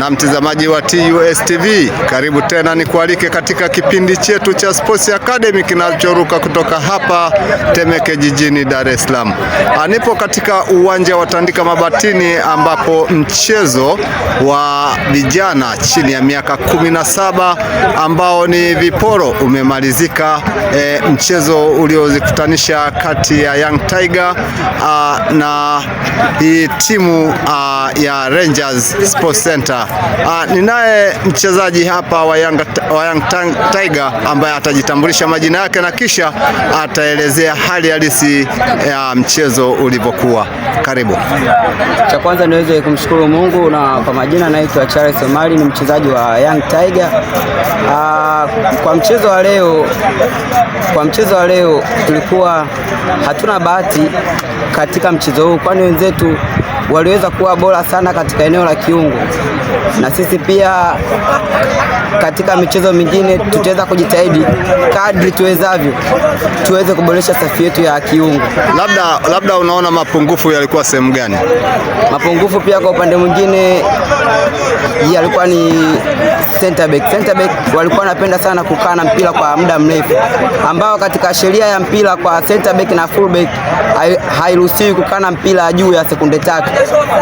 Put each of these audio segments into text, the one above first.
Na mtazamaji wa TUS TV, karibu tena nikualike katika kipindi chetu cha Sports Academy kinachoruka kutoka hapa Temeke jijini Dar es Salaam. Nipo katika uwanja wa Tandika Mabatini ambapo mchezo wa vijana chini ya miaka 17 ambao ni viporo umemalizika, mchezo uliozikutanisha kati ya Young Tiger na hii timu ya Rangers Sports Center. Ninaye mchezaji hapa wa Young Tiger ambaye atajitambulisha majina yake na kisha ataelezea hali halisi ya mchezo ulivyokuwa. Karibu. Cha kwanza niweze kumshukuru Mungu, na kwa majina naitwa Charles Omari, ni mchezaji wa Young Tiger. Kwa mchezo wa leo tulikuwa hatuna bahati katika mchezo huu, kwani wenzetu waliweza kuwa bora sana katika eneo la kiungo, na sisi pia katika michezo mingine tutaweza kujitahidi kadri tuwezavyo tuweze kuboresha safu yetu ya kiungo. Labda unaona mapungufu yalikuwa sehemu gani? Mapungufu pia kwa upande mwingine yalikuwa ni center back walikuwa wanapenda sana kukaa na mpira kwa muda mrefu, ambao katika sheria ya mpira kwa center back na full back hairuhusiwi kukaa na mpira juu ya sekunde 3.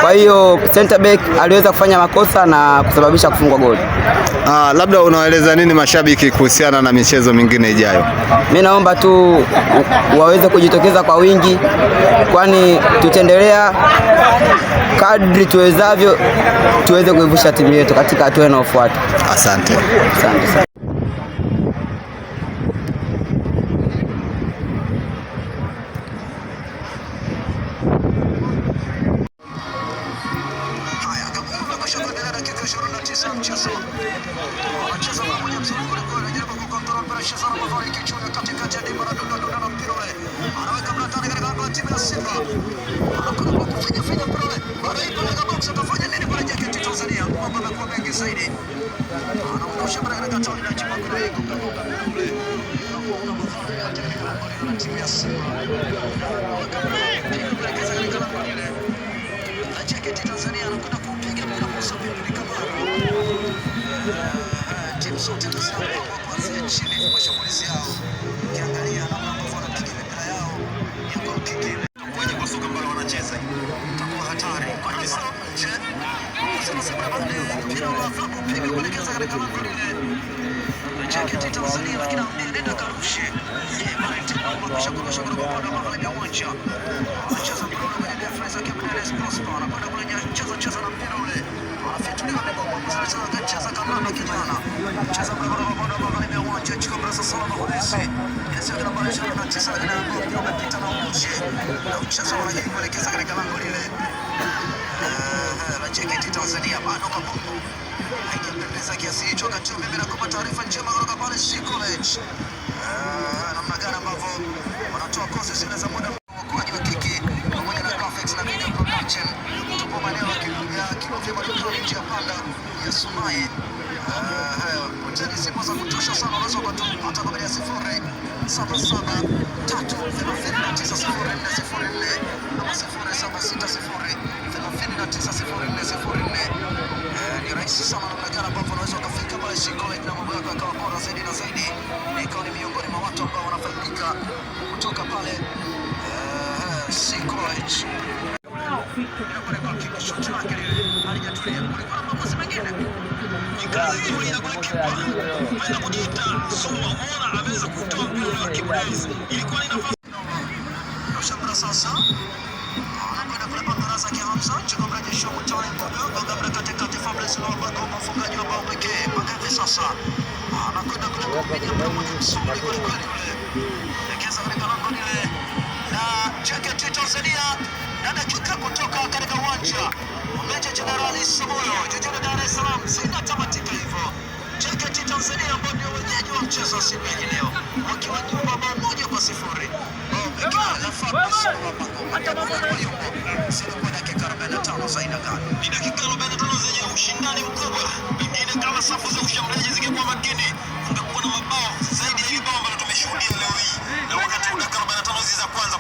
Kwa hiyo center back aliweza kufanya makosa na kusababisha kufungwa goli. Labda unaeleza nini mashabiki kuhusiana na michezo mingine ijayo? Mimi naomba tu waweze kujitokeza kwa wingi, kwani tutaendelea kadri tuwezavyo tuweze kuivusha timu yetu katika hatua inayofuata. Asante.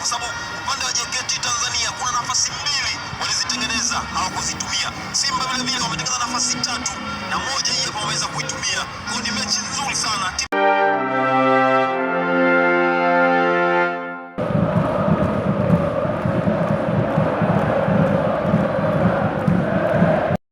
Kwa sababu upande wa JKT Tanzania kuna nafasi mbili walizitengeneza, hawakuzi wakazitumia. Simba vile vile wametengeneza nafasi 3 na moja hii hapa wameweza kuitumia. Kwa ni mechi nzuri sana.